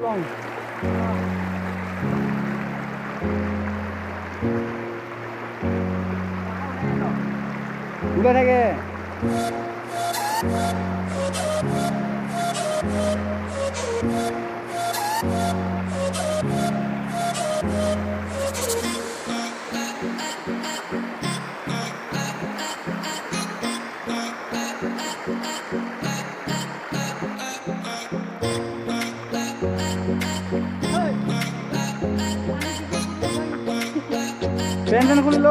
কম উঠে থাকে pension খুলিল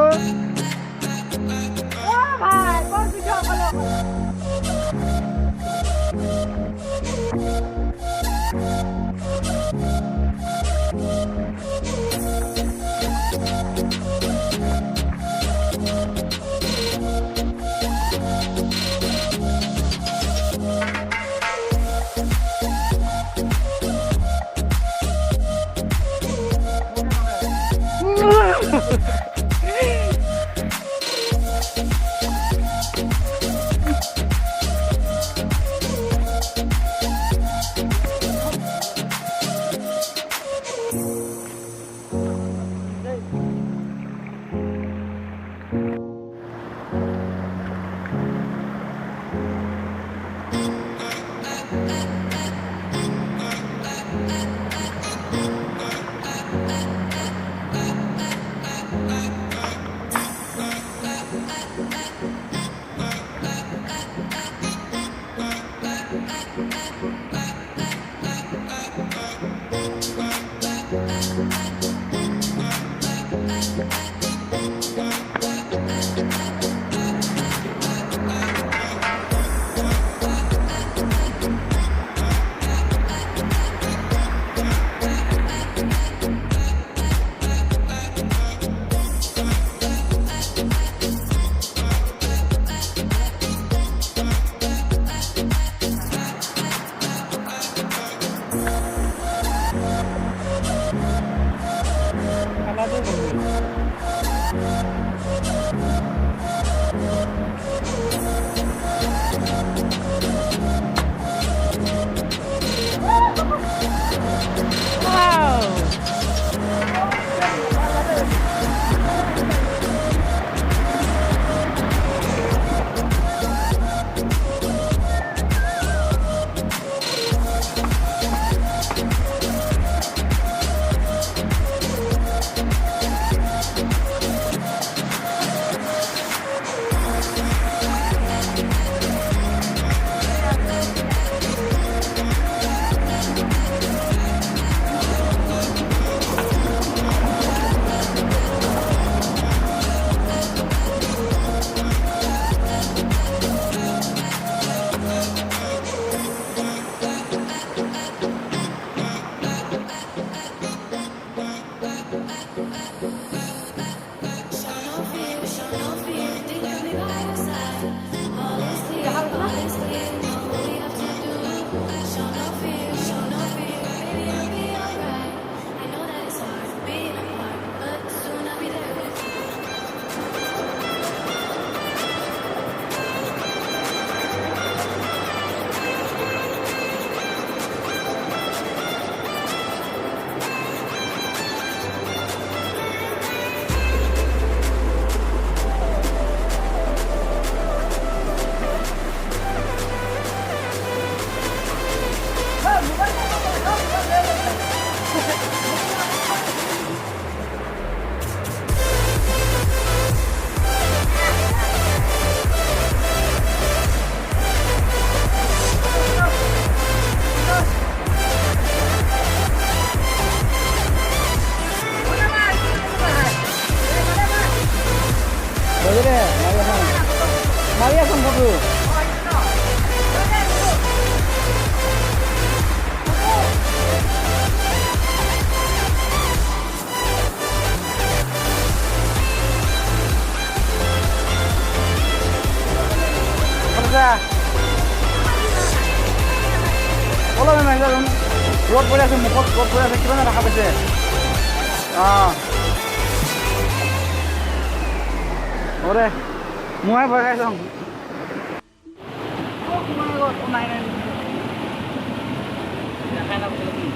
Maria không có đủ. Kerja. Kalau memang itu road boleh sih, road boleh sih, gimana nak habis deh? Boleh. Muai pakai dong. Oh, muai kok naik. Ya kan aku lagi.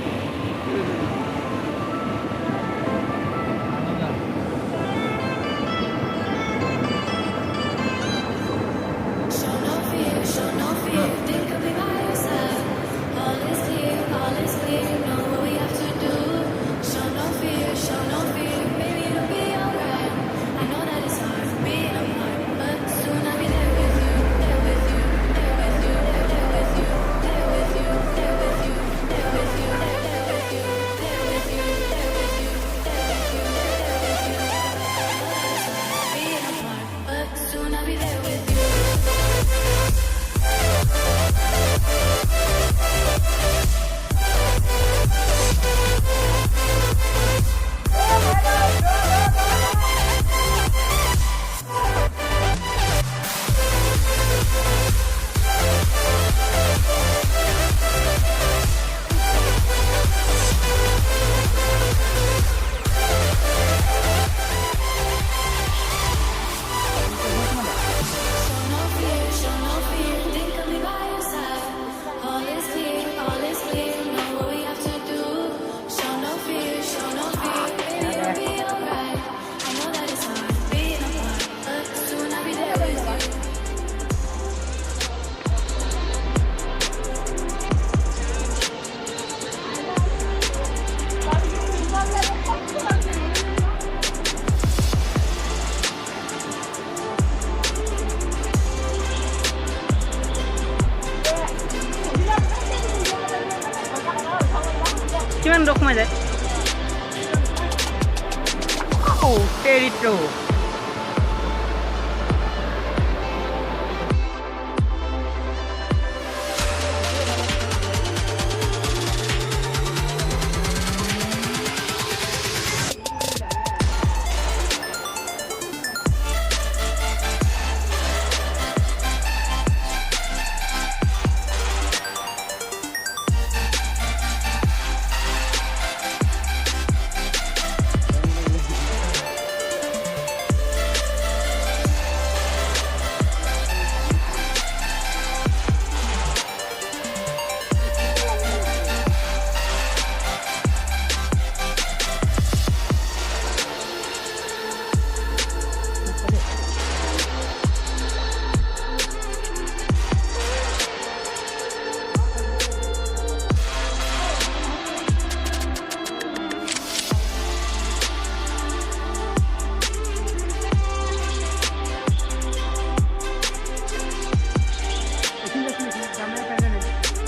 কিমান দূৰ সোমাই যায় টেৰিটো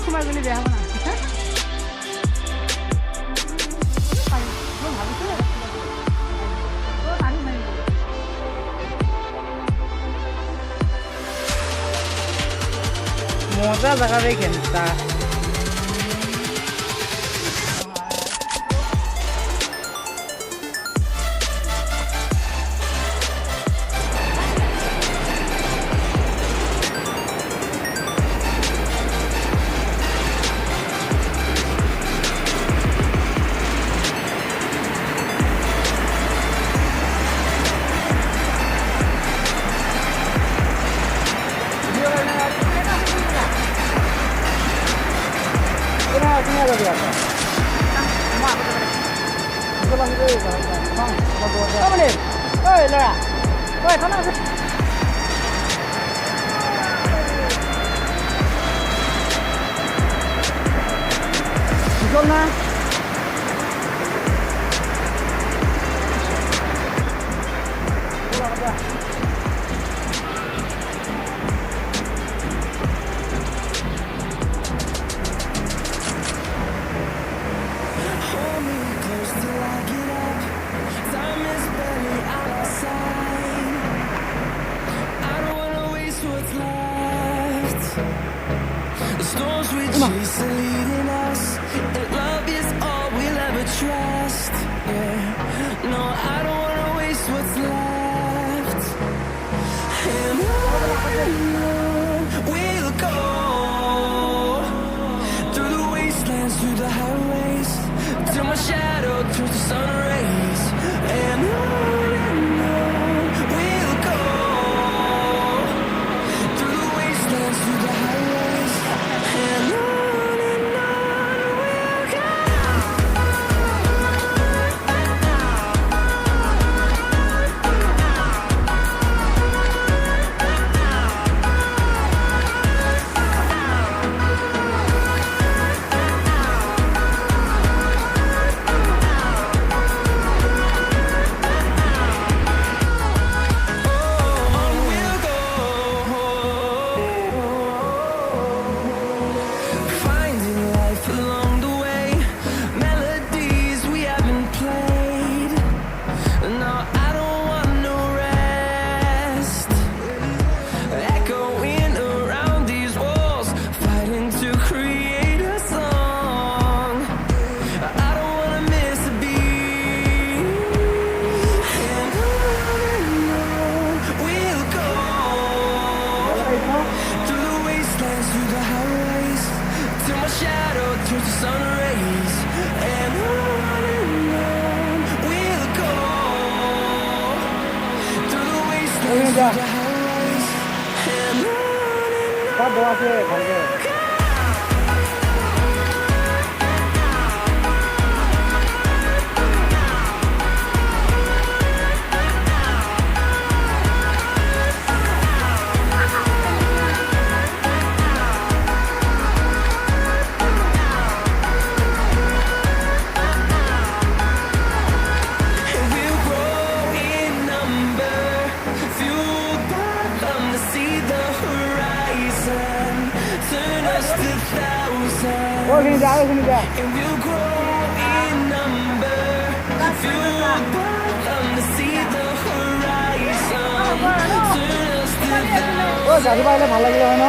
সোমাই গ'লে বেয়া হ'ব না মজা জায়গা দেখেন তা না Chase are leading us, and love is all we'll ever trust. Yeah, no, I don't wanna waste what's left. And on we'll go through the wastelands, through the highways, till my shadow turns to sun rays. And on we'll go through the wastelands, through the highways, and on. সব বউ আছে ভালকে Turn us to thousands, ওখানে যা ওখানে যা and we'll grow fueled by them to see the horizon. Turn us to ও গাড়ী পাইলে ভাল লাগিলে হয় ন